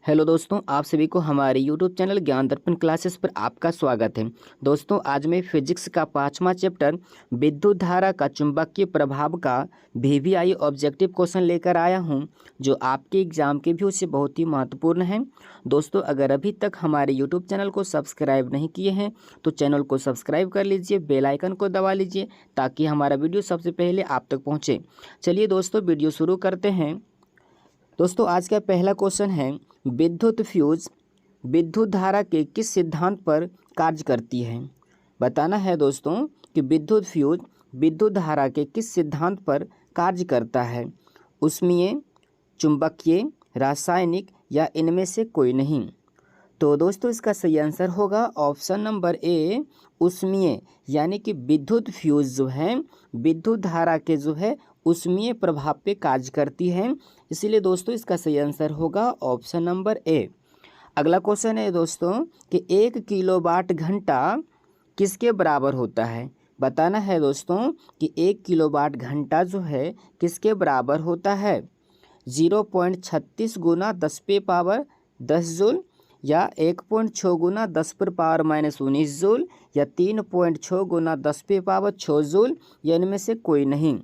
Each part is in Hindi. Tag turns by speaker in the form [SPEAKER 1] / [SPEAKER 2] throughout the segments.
[SPEAKER 1] हेलो दोस्तों, आप सभी को हमारे यूट्यूब चैनल ज्ञान दर्पण क्लासेस पर आपका स्वागत है। दोस्तों, आज मैं फिजिक्स का 5वां चैप्टर विद्युत धारा का चुंबकीय प्रभाव का वीवीआई ऑब्जेक्टिव क्वेश्चन लेकर आया हूं, जो आपके एग्जाम के व्यू से बहुत ही महत्वपूर्ण है। दोस्तों, अगर अभी तक हमारे यूट्यूब चैनल को सब्सक्राइब नहीं किए हैं तो चैनल को सब्सक्राइब कर लीजिए, बेल आइकन को दबा लीजिए ताकि हमारा वीडियो सबसे पहले आप तक पहुँचे। चलिए दोस्तों, वीडियो शुरू करते हैं। दोस्तों, आज का पहला क्वेश्चन है, विद्युत फ्यूज विद्युत धारा के किस सिद्धांत पर कार्य करती है। बताना है दोस्तों कि विद्युत फ्यूज विद्युत धारा के किस सिद्धांत पर कार्य करता है। उष्मीय, चुंबकीय, रासायनिक या इनमें से कोई नहीं। तो दोस्तों, इसका सही आंसर होगा ऑप्शन नंबर ए, उष्मीय। यानी कि विद्युत फ्यूज जो है विद्युत धारा के जो है उष्मीय प्रभाव पे कार्य करती है। इसीलिए दोस्तों, इसका सही आंसर होगा ऑप्शन नंबर ए। अगला क्वेश्चन है दोस्तों कि 1 किलोवाट घंटा किसके बराबर होता है। बताना है दोस्तों कि 1 किलोवाट घंटा जो है किसके बराबर होता है। 0.36 गुना 10 पे पावर 10 जूल, या 1.6 गुना 10 पर पावर -19 जूल, या 3.6 गुना 10 पे पावर 6 जूल, या इनमें से कोई नहीं।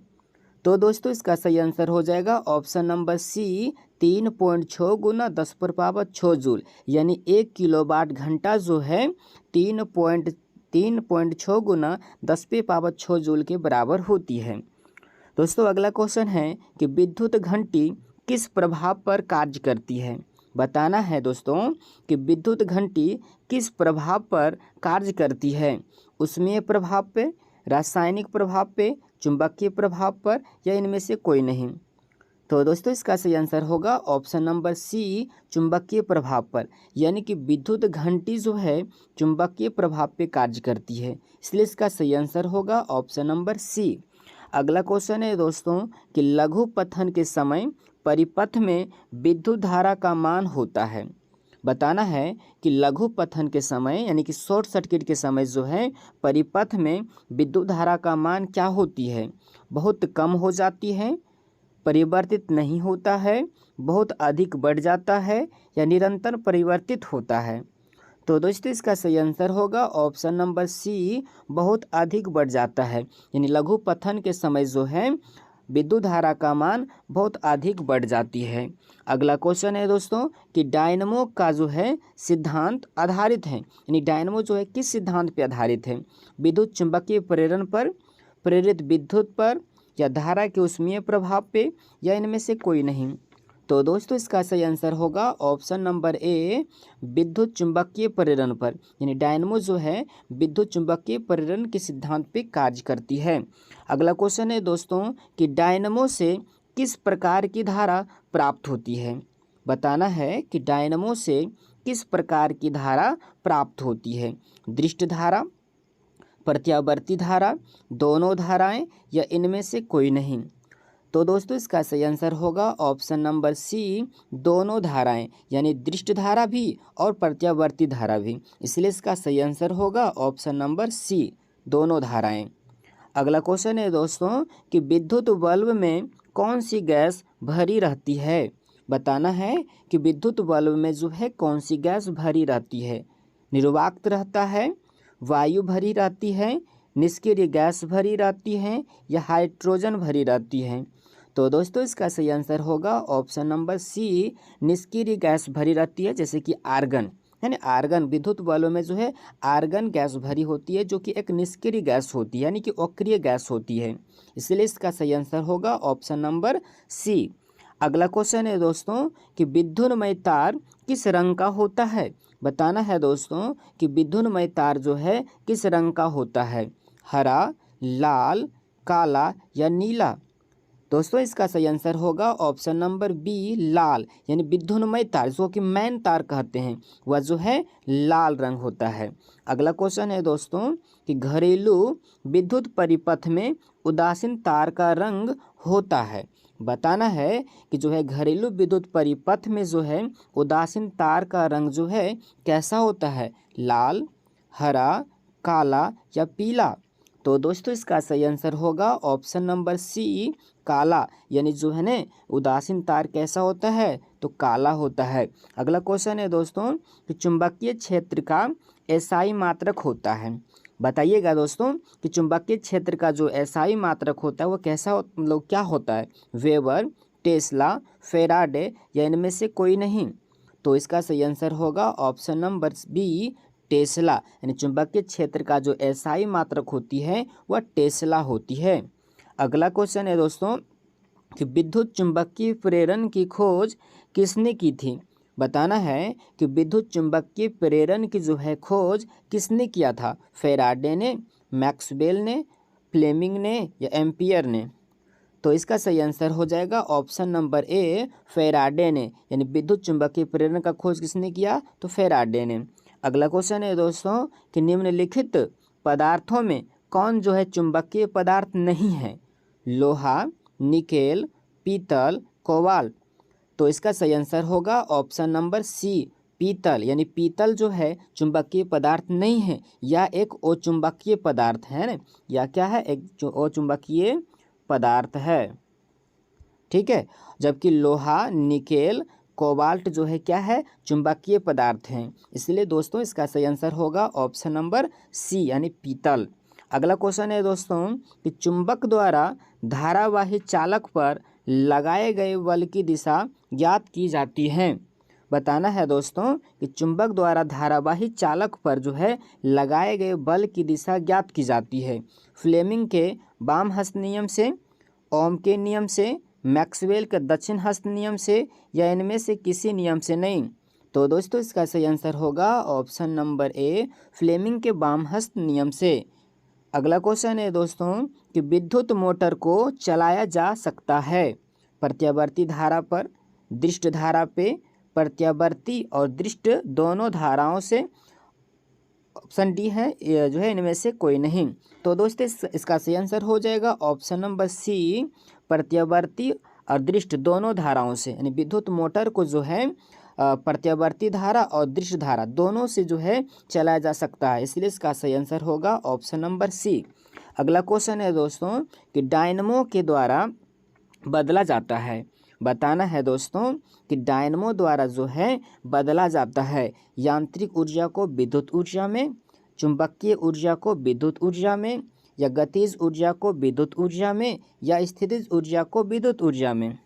[SPEAKER 1] तो दोस्तों, इसका सही आंसर हो जाएगा ऑप्शन नंबर सी, 3.6 गुना 10 पर पावर 6 जूल। यानी 1 किलोवाट घंटा जो है 3.6 गुना 10 पे पावर 6 जूल के बराबर होती है। दोस्तों, अगला क्वेश्चन है कि विद्युत घंटी किस प्रभाव पर कार्य करती है। बताना है दोस्तों कि विद्युत घंटी किस प्रभाव पर कार्य करती है। उष्मीय प्रभाव पे, रासायनिक प्रभाव पे, चुंबकीय प्रभाव पर, या इनमें से कोई नहीं। तो दोस्तों, इसका सही आंसर होगा ऑप्शन नंबर सी, चुंबकीय प्रभाव पर। यानी कि विद्युत घंटी जो है चुंबकीय प्रभाव पे कार्य करती है, इसलिए इसका सही आंसर होगा ऑप्शन नंबर सी। अगला क्वेश्चन है दोस्तों कि लघु पथन के समय परिपथ में विद्युत धारा का मान होता है। बताना है कि लघु पथन के समय यानी कि शॉर्ट सर्किट के समय जो है परिपथ में विद्युत धारा का मान क्या होती है। बहुत कम हो जाती है, परिवर्तित नहीं होता है, बहुत अधिक बढ़ जाता है, या निरंतर परिवर्तित होता है। तो दोस्तों, इसका सही आंसर होगा ऑप्शन नंबर सी, बहुत अधिक बढ़ जाता है। यानी लघु पथन के समय जो है विद्युत धारा का मान बहुत अधिक बढ़ जाती है। अगला क्वेश्चन है दोस्तों कि डायनमो का जो है सिद्धांत आधारित है। यानी डायनमो जो है किस सिद्धांत पे आधारित है। विद्युत चुंबकीय प्रेरण पर, प्रेरित विद्युत पर, या धारा के उष्मीय प्रभाव पे, या इनमें से कोई नहीं। तो दोस्तों, इसका सही आंसर होगा ऑप्शन नंबर ए, विद्युत चुंबकीय प्रेरण पर। यानी डायनमो जो है विद्युत चुंबकीय प्रेरण के सिद्धांत पे कार्य करती है। अगला क्वेश्चन है दोस्तों कि डायनमो से किस प्रकार की धारा प्राप्त होती है। बताना है कि डायनमो से किस प्रकार की धारा प्राप्त होती है। दृष्ट धारा, प्रत्यावर्ती धारा, दोनों धाराएं, या इनमें से कोई नहीं। तो दोस्तों, इसका सही आंसर होगा ऑप्शन नंबर सी, दोनों धाराएं। यानी दृष्ट धारा भी और प्रत्यावर्ती धारा भी, इसलिए इसका सही आंसर होगा ऑप्शन नंबर सी, दोनों धाराएं। अगला क्वेश्चन है दोस्तों कि विद्युत बल्ब में कौन सी गैस भरी रहती है। बताना है कि विद्युत बल्ब में जो है कौन सी गैस भरी रहती है। निर्वाक्त रहता है, वायु भरी रहती है, निष्क्रिय गैस भरी रहती है, या हाइड्रोजन भरी रहती है। तो दोस्तों, इसका सही आंसर होगा ऑप्शन नंबर सी, निष्क्रिय गैस भरी रहती है। जैसे कि आर्गन, यानी आर्गन विद्युत बल्ब में जो है आर्गन गैस भरी होती है, जो कि एक निष्क्रिय गैस होती है, यानी कि अक्रिय गैस होती है। इसलिए इसका सही आंसर होगा ऑप्शन नंबर सी। अगला क्वेश्चन है दोस्तों कि विद्युन्मय तार किस रंग का होता है। बताना है दोस्तों कि विद्युन्मय तार जो है किस रंग का होता है। हरा, लाल, काला, या नीला। दोस्तों, इसका सही आंसर होगा ऑप्शन नंबर बी, लाल। यानी विद्युन्मय तार जो कि मैन तार कहते हैं वह जो है लाल रंग होता है। अगला क्वेश्चन है दोस्तों कि घरेलू विद्युत परिपथ में उदासीन तार का रंग होता है। बताना है कि जो है घरेलू विद्युत परिपथ में जो है उदासीन तार का रंग जो है कैसा होता है। लाल, हरा, काला, या पीला। तो दोस्तों इसका सही आंसर होगा ऑप्शन नंबर सी, काला। यानी जो है ना उदासीन तार कैसा होता है, तो काला होता है। अगला क्वेश्चन है दोस्तों कि चुंबकीय क्षेत्र का एसआई मात्रक होता है। बताइएगा दोस्तों कि चुंबकीय क्षेत्र का जो एसआई मात्रक होता है वो कैसा मतलब क्या होता है, वेबर, टेस्ला, फेराडे या इनमें से कोई नहीं। तो इसका सही आंसर होगा ऑप्शन नंबर बी, टेस्ला। यानी चुंबकीय क्षेत्र का जो एसआई मात्रक होती है वह टेस्ला होती है। अगला क्वेश्चन है दोस्तों कि विद्युत चुंबकीय प्रेरण की खोज किसने की थी। बताना है कि विद्युत चुंबकीय प्रेरण की जो है खोज किसने किया था, फेराडे ने, मैक्सवेल ने, फ्लेमिंग ने या एम्पियर ने। तो इसका सही आंसर हो जाएगा ऑप्शन नंबर ए, फेराडे ने। यानी विद्युत चुंबकीय प्रेरण का खोज किसने किया, तो फेराडे ने। अगला क्वेश्चन है दोस्तों कि निम्नलिखित पदार्थों में कौन जो है चुंबकीय पदार्थ नहीं है, लोहा, निकेल, पीतल, कोबाल्ट। तो इसका सही आंसर होगा ऑप्शन नंबर सी, पीतल। यानी पीतल जो है चुंबकीय पदार्थ नहीं है, या एक अचुंबकीय पदार्थ है ना, या क्या है, एक जो अचुंबकीय पदार्थ है। ठीक है, जबकि लोहा, निकेल, कोबाल्ट जो है क्या है, चुंबकीय पदार्थ हैं। इसलिए दोस्तों इसका सही आंसर होगा ऑप्शन नंबर सी, यानी पीतल। अगला क्वेश्चन है दोस्तों कि चुंबक द्वारा धारावाही चालक पर लगाए गए बल की दिशा ज्ञात की जाती है। बताना है दोस्तों कि चुंबक द्वारा धारावाही चालक पर जो है लगाए गए बल की दिशा ज्ञात की जाती है। फ्लेमिंग के वाम हस्त नियम से, ओम के नियम से, मैक्सवेल के दक्षिण हस्त नियम से या इनमें से किसी नियम से नहीं। तो दोस्तों इसका सही आंसर होगा ऑप्शन नंबर ए, फ्लेमिंग के वाम हस्त नियम से। अगला क्वेश्चन है दोस्तों कि विद्युत मोटर को चलाया जा सकता है प्रत्यावर्ती धारा पर, दृष्ट धारा पे, प्रत्यावर्ती और दृष्ट दोनों धाराओं से। ऑप्शन डी है ये जो है इनमें से कोई नहीं। तो दोस्तों इसका सही आंसर हो जाएगा ऑप्शन नंबर सी, प्रत्यावर्ती और दृष्ट दोनों धाराओं से। यानी विद्युत मोटर को जो है प्रत्यावर्ती धारा और दृष्ट धारा दोनों से जो है चलाया जा सकता है, इसलिए इसका सही आंसर होगा ऑप्शन नंबर सी। अगला क्वेश्चन है दोस्तों कि डायनमो के द्वारा बदला जाता है। बताना है दोस्तों कि डायनमो द्वारा जो है बदला जाता है यांत्रिक ऊर्जा को विद्युत ऊर्जा में, चुंबकीय ऊर्जा को विद्युत ऊर्जा में, या गतिज ऊर्जा को विद्युत ऊर्जा में, या स्थितिज ऊर्जा को विद्युत ऊर्जा में।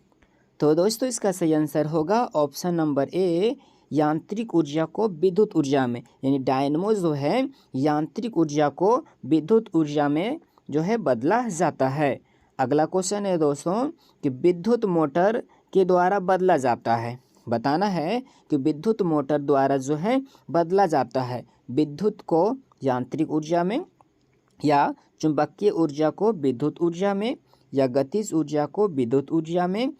[SPEAKER 1] तो दोस्तों इसका सही आंसर होगा ऑप्शन नंबर ए, यांत्रिक ऊर्जा को विद्युत ऊर्जा में। यानी डायनमो जो है यांत्रिक ऊर्जा को विद्युत ऊर्जा में जो है बदला जाता है। अगला क्वेश्चन है दोस्तों कि विद्युत मोटर के द्वारा बदला जाता है। बताना है कि विद्युत मोटर द्वारा जो है बदला जाता है विद्युत को यांत्रिक ऊर्जा में, या चुंबकीय ऊर्जा को विद्युत ऊर्जा में, या गतिज ऊर्जा को विद्युत ऊर्जा में,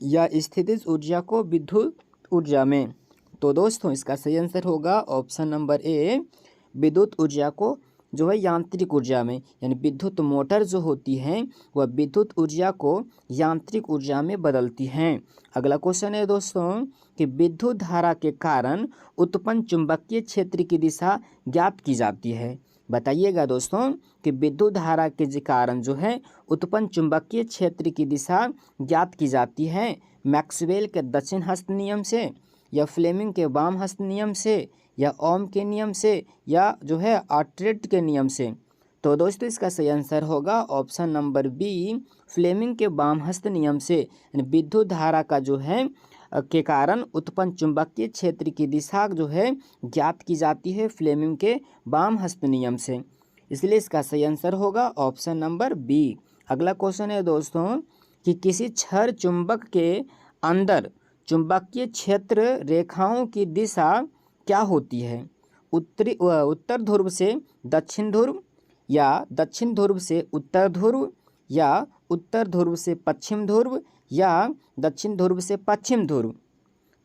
[SPEAKER 1] या स्थितिज ऊर्जा को विद्युत ऊर्जा में। तो दोस्तों इसका सही आंसर होगा ऑप्शन नंबर ए, विद्युत ऊर्जा को जो है यांत्रिक ऊर्जा में। यानी विद्युत मोटर जो होती हैं वह विद्युत ऊर्जा को यांत्रिक ऊर्जा में बदलती हैं। अगला क्वेश्चन है दोस्तों कि विद्युत धारा के कारण उत्पन्न चुंबकीय क्षेत्र की दिशा ज्ञात की जाती है। बताइएगा दोस्तों कि विद्युत धारा के कारण जो है उत्पन्न चुंबकीय क्षेत्र की दिशा ज्ञात की जाती है मैक्सवेल के दक्षिण हस्त नियम से, या फ्लेमिंग के वाम हस्त नियम से, या ओम के नियम से, या जो है आर्ट्रेट के नियम से। तो दोस्तों इसका सही आंसर होगा ऑप्शन नंबर बी, फ्लेमिंग के वाम हस्त नियम से। यानी विद्युत धारा का जो है के कारण उत्पन्न चुंबकीय क्षेत्र की दिशा जो है ज्ञात की जाती है फ्लेमिंग के वाम हस्त नियम से, इसलिए इसका सही आंसर होगा ऑप्शन नंबर बी। अगला क्वेश्चन है दोस्तों कि किसी छड़ चुंबक के अंदर चुंबकीय क्षेत्र रेखाओं की दिशा क्या होती है, उत्तर ध्रुव से दक्षिण ध्रुव, या दक्षिण ध्रुव से उत्तर ध्रुव, या उत्तर ध्रुव से पश्चिम ध्रुव, या दक्षिण ध्रुव से पश्चिम ध्रुव।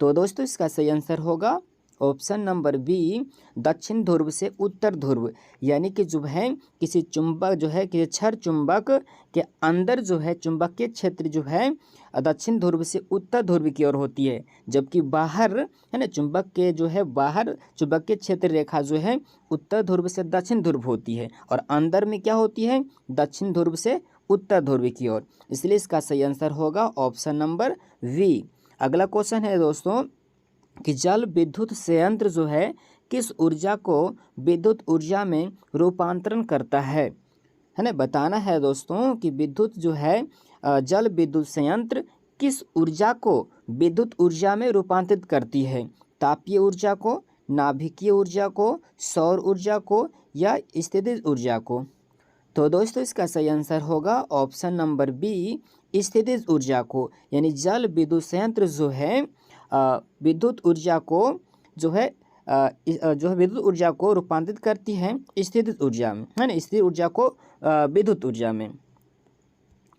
[SPEAKER 1] तो दोस्तों इसका सही आंसर होगा ऑप्शन नंबर बी दक्षिण ध्रुव से उत्तर ध्रुव, यानी कि जो है किसी चुंबक जो है कि क्षर चुंबक के अंदर जो है चुंबकीय क्षेत्र जो है दक्षिण ध्रुव से उत्तर ध्रुव की ओर होती है, जबकि बाहर है ना चुंबक के जो है बाहर चुंबकीय क्षेत्र रेखा जो है उत्तर ध्रुव से दक्षिण ध्रुव होती है और अंदर में क्या होती है दक्षिण ध्रुव से उत्तर ध्रुव की ओर। इसलिए इसका सही आंसर होगा ऑप्शन नंबर वी। अगला क्वेश्चन है दोस्तों कि जल विद्युत संयंत्र जो है किस ऊर्जा को विद्युत ऊर्जा में रूपांतरण करता है ना। बताना है दोस्तों कि विद्युत जो है जल विद्युत संयंत्र किस ऊर्जा को विद्युत ऊर्जा में रूपांतरित करती है, तापीय ऊर्जा को, नाभिकीय ऊर्जा को, सौर ऊर्जा को या स्थितिज ऊर्जा को। तो दोस्तों इसका सही आंसर होगा ऑप्शन नंबर बी स्थितिज ऊर्जा को, यानी जल विद्युत संयंत्र जो है विद्युत ऊर्जा को जो है विद्युत ऊर्जा को रूपांतरित करती है स्थितिज ऊर्जा में, है ना, स्थिर ऊर्जा को विद्युत ऊर्जा में।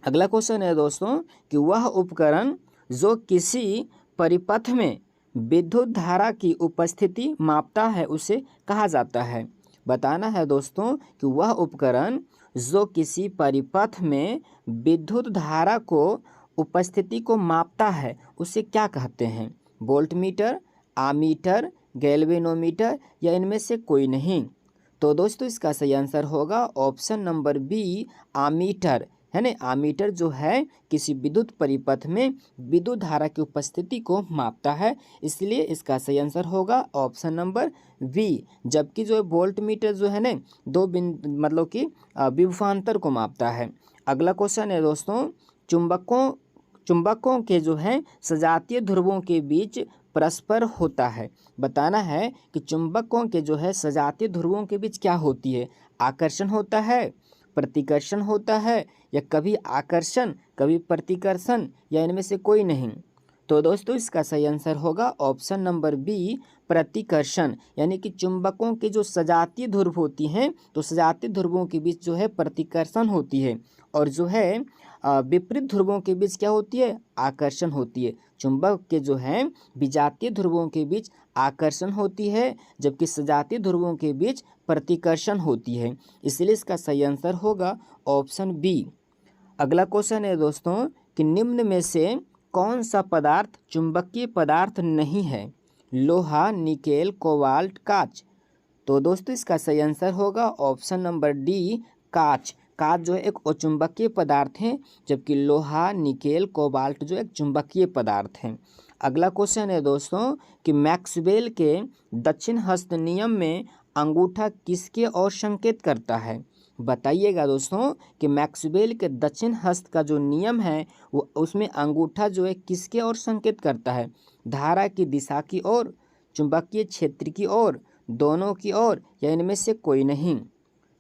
[SPEAKER 1] अगला क्वेश्चन है दोस्तों कि वह उपकरण जो किसी परिपथ में विद्युत धारा की उपस्थिति मापता है उसे कहा जाता है। बताना है दोस्तों कि वह उपकरण जो किसी परिपथ में विद्युत धारा को उपस्थिति को मापता है उसे क्या कहते हैं, वोल्टमीटर, आमीटर, गैल्वेनोमीटर या इनमें से कोई नहीं। तो दोस्तों इसका सही आंसर होगा ऑप्शन नंबर बी आमीटर, है ना। आमीटर जो है किसी विद्युत परिपथ में विद्युत धारा की उपस्थिति को मापता है, इसलिए इसका सही आंसर होगा ऑप्शन नंबर बी। जबकि जो है वोल्ट मीटर जो है ना दो मतलब कि विभवांतर को मापता है। अगला क्वेश्चन है दोस्तों चुंबकों के जो है सजातीय ध्रुवों के बीच परस्पर होता है। बताना है कि चुंबकों के जो है सजातीय ध्रुवों के बीच क्या होती है, आकर्षण होता है, प्रतिकर्षण होता है या कभी आकर्षण कभी प्रतिकर्षण या इनमें से कोई नहीं। तो दोस्तों इसका सही आंसर होगा ऑप्शन नंबर बी प्रतिकर्षण, यानी कि चुंबकों के जो सजातीय ध्रुव होती हैं तो सजातीय ध्रुवों के बीच जो है प्रतिकर्षण होती है और जो है विपरीत ध्रुवों के बीच क्या होती है, आकर्षण होती है। चुंबक के जो है विजातीय ध्रुवों के बीच आकर्षण होती है जबकि सजातीय ध्रुवों के बीच प्रतिकर्षण होती है, इसलिए इसका सही आंसर होगा ऑप्शन बी। अगला क्वेश्चन है दोस्तों कि निम्न में से कौन सा पदार्थ चुंबकीय पदार्थ नहीं है, लोहा, निकेल, कोबाल्ट, कांच। तो दोस्तों इसका सही आंसर होगा ऑप्शन नंबर डी कांच। कांच जो है एक अचुंबकीय पदार्थ है जबकि लोहा, निकेल, कोबाल्ट जो एक चुंबकीय पदार्थ है। अगला क्वेश्चन है दोस्तों कि मैक्सवेल के दक्षिण हस्त नियम में अंगूठा किसके ओर संकेत करता है। बताइएगा दोस्तों कि मैक्सवेल के दक्षिण हस्त का जो नियम है वो उसमें अंगूठा जो है किसके ओर संकेत करता है, धारा की दिशा की ओर, चुंबकीय क्षेत्र की ओर, दोनों की ओर या इनमें से कोई नहीं।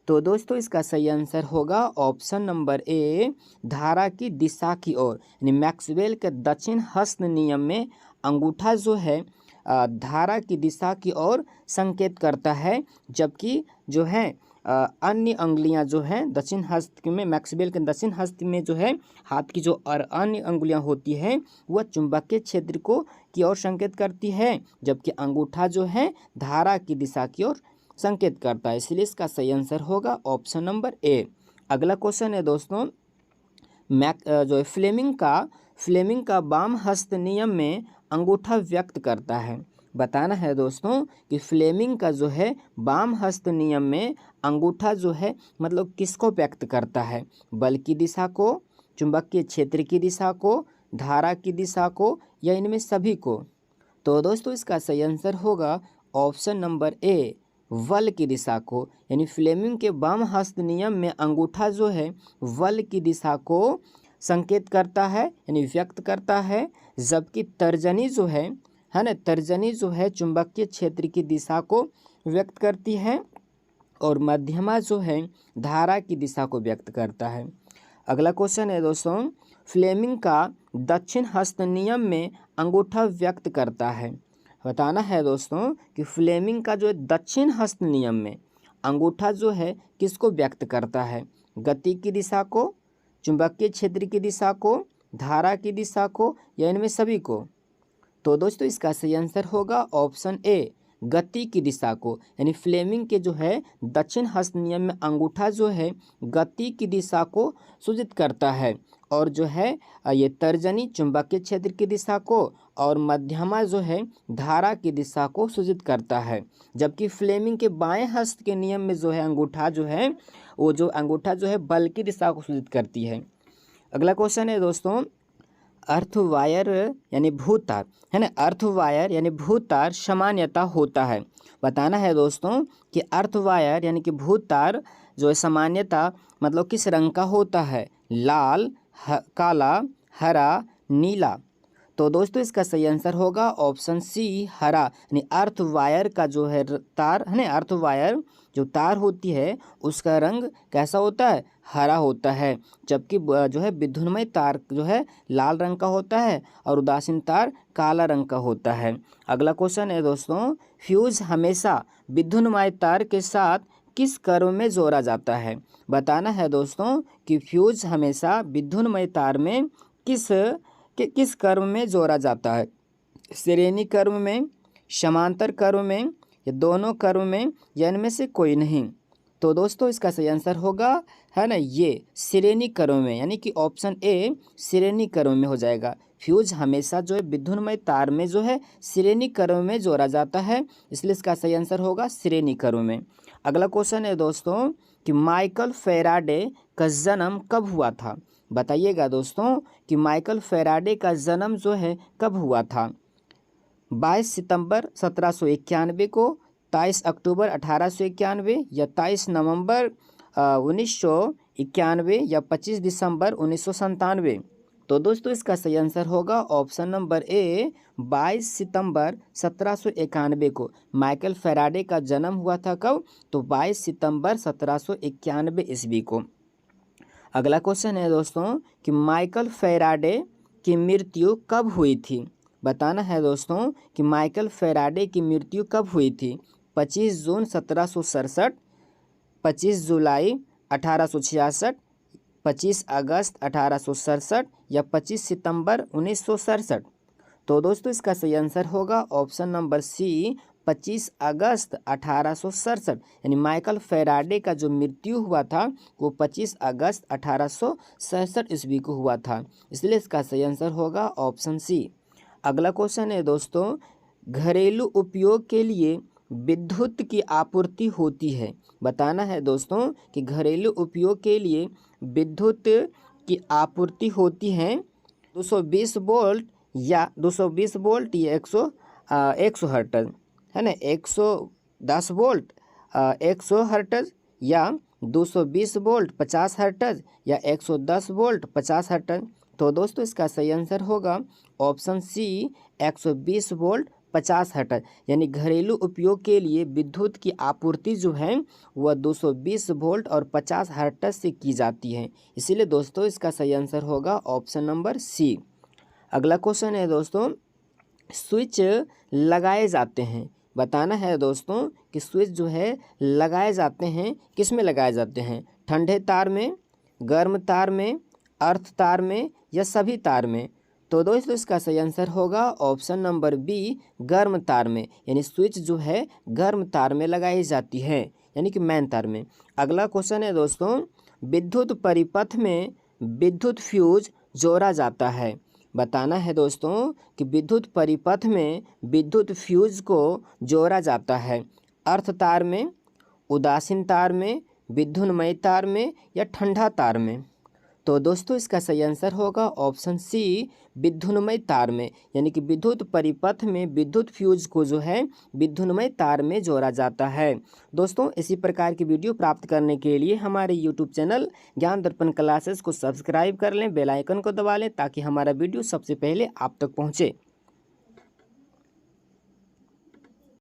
[SPEAKER 1] तो दोस्तों इसका सही आंसर होगा ऑप्शन नंबर ए धारा की दिशा की ओर, यानी मैक्सवेल के दक्षिण हस्त नियम में अंगूठा जो है धारा की दिशा की ओर संकेत करता है, जबकि जो है अन्य अंगुलियां जो हैं दक्षिण हस्त में मैक्सवेल के दक्षिण हस्त में जो है हाथ की जो अन्य अंगुलियां होती हैं वह चुंबकीय क्षेत्र को की ओर संकेत करती है, जबकि अंगूठा जो है धारा की दिशा की ओर संकेत करता है, इसलिए इसका सही आंसर होगा ऑप्शन नंबर ए। अगला क्वेश्चन है दोस्तों जो फ्लेमिंग का वाम हस्त नियम में अंगूठा व्यक्त करता है। बताना है दोस्तों कि फ्लेमिंग का जो है वाम हस्त नियम में अंगूठा जो है मतलब किसको व्यक्त करता है, बल की दिशा को, चुंबकीय क्षेत्र की दिशा को, धारा की दिशा को या इनमें सभी को। तो दोस्तों इसका सही आंसर होगा ऑप्शन नंबर ए बल की दिशा को, यानी फ्लेमिंग के वाम हस्त नियम में अंगूठा जो है बल की दिशा को संकेत करता है यानी व्यक्त करता है, जबकि तर्जनी जो है ना तर्जनी जो है चुंबकीय क्षेत्र की दिशा को व्यक्त करती है और मध्यमा जो है धारा की दिशा को व्यक्त करता है। अगला क्वेश्चन है दोस्तों फ्लेमिंग का दक्षिण हस्त नियम में अंगूठा व्यक्त करता है। बताना है दोस्तों कि फ्लेमिंग का जो दक्षिण हस्त नियम में अंगूठा जो है किसको व्यक्त करता है, गति की दिशा को, चुंबकीय क्षेत्र की दिशा को, धारा की दिशा को या इनमें सभी को। तो दोस्तों इसका सही आंसर होगा ऑप्शन ए गति की दिशा को, यानी फ्लेमिंग के जो है दक्षिण हस्त नियम में अंगूठा जो है गति की दिशा को सूचित करता है, और जो है ये तर्जनी चुंबकीय क्षेत्र की दिशा को और मध्यमा जो है धारा की दिशा को सूचित करता है। जबकि फ्लेमिंग के बाएं हस्त के नियम में जो है अंगूठा जो है वो जो अंगूठा जो है बल की दिशा को सूचित करती है। अगला क्वेश्चन है दोस्तों, अर्थवायर यानी भूतार है ना, अर्थवायर यानी भूतार सामान्यतः होता है। बताना है दोस्तों कि अर्थवायर यानी कि भूतार जो है सामान्यतः मतलब किस रंग का होता है, लाल, काला, हरा, नीला। तो दोस्तों इसका सही आंसर होगा ऑप्शन सी हरा, यानी अर्थ वायर का जो है तार है ना, अर्थ वायर जो तार होती है उसका रंग कैसा होता है, हरा होता है। जबकि जो है विद्युन्मय तार जो है लाल रंग का होता है और उदासीन तार काला रंग का होता है। अगला क्वेश्चन है दोस्तों, फ्यूज हमेशा विद्युन्मय तार के साथ किस क्रम में जोड़ा जाता है। बताना है दोस्तों कि फ्यूज हमेशा विद्युन्मय तार में किस क्रम में जोड़ा जाता है, श्रेणी क्रम में, समांतर क्रम में, या दोनों क्रम में, या इनमें से कोई नहीं। तो दोस्तों इसका सही आंसर होगा है ना ये श्रेणी क्रम में, यानी कि ऑप्शन ए श्रेणी क्रम में हो जाएगा। फ्यूज हमेशा जो है विद्युन्मय तार में जो है श्रेणी क्रम में जोड़ा जाता है, इसलिए इसका सही आंसर होगा श्रेणी क्रम में। अगला क्वेश्चन है दोस्तों कि माइकल फैराडे का जन्म कब हुआ था। बताइएगा दोस्तों कि माइकल फैराडे का जन्म जो है कब हुआ था, 22 सितंबर 1791 को, 23 अक्टूबर 1891, या 23 नवंबर 1991, या 25 दिसंबर 1997। तो दोस्तों इसका सही आंसर होगा ऑप्शन नंबर ए 22 सितंबर 1791 को माइकल फैराडे का जन्म हुआ था। कब, तो 22 सितंबर 1791 ईस्वी को। अगला क्वेश्चन है दोस्तों कि माइकल फैराडे की मृत्यु कब हुई थी। बताना है दोस्तों कि माइकल फैराडे की मृत्यु कब हुई थी, 25 जून 1767, 25 जुलाई 1866, 25 अगस्त 1867, या 25 सितंबर 1967। तो दोस्तों इसका सही आंसर होगा ऑप्शन नंबर सी 25 अगस्त 1867, यानी माइकल फैराडे का जो मृत्यु हुआ था वो 25 अगस्त 1867 ईस्वी को हुआ था, इसलिए इसका सही आंसर होगा ऑप्शन सी। अगला क्वेश्चन है दोस्तों, घरेलू उपयोग के लिए विद्युत की आपूर्ति होती है। बताना है दोस्तों कि घरेलू उपयोग के लिए विद्युत की आपूर्ति होती है 220 वोल्ट या 220 वोल्ट या 100 हर्ट्ज है ना, 110 वोल्ट 100 हर्ट्ज, या 220 वोल्ट 50 हर्ट्ज, या 110 वोल्ट 50 हर्ट्ज। तो दोस्तों इसका सही आंसर होगा ऑप्शन सी 120 वोल्ट 50 हर्ट्ज, यानी घरेलू उपयोग के लिए विद्युत की आपूर्ति जो है वह 220 वोल्ट और 50 हर्ट्ज से की जाती है, इसीलिए दोस्तों इसका सही आंसर होगा ऑप्शन नंबर सी। अगला क्वेश्चन है दोस्तों, स्विच लगाए जाते हैं। बताना है दोस्तों कि स्विच जो है लगाए जाते हैं, किस में लगाए जाते हैं, ठंडे तार में, गर्म तार में, अर्थ तार में, या सभी तार में। तो दोस्तों इसका सही आंसर होगा ऑप्शन नंबर बी गर्म तार में, यानी स्विच जो है गर्म तार में लगाई जाती है, यानी कि मेन तार में। अगला क्वेश्चन है दोस्तों, विद्युत परिपथ में विद्युत फ्यूज जोड़ा जाता है। बताना है दोस्तों कि विद्युत परिपथ में विद्युत फ्यूज को जोड़ा जाता है अर्थ तार में, उदासीन तार में, विद्युन्मय तार में, या ठंडा तार में। तो दोस्तों इसका सही आंसर होगा ऑप्शन सी विद्युन्मय तार में, यानी कि विद्युत परिपथ में विद्युत फ्यूज को जो है विद्युन्मय तार में जोड़ा जाता है। दोस्तों इसी प्रकार की वीडियो प्राप्त करने के लिए हमारे यूट्यूब चैनल ज्ञान दर्पण क्लासेस को सब्सक्राइब कर लें, बेल आइकन को दबा लें ताकि हमारा वीडियो सबसे पहले आप तक पहुँचे।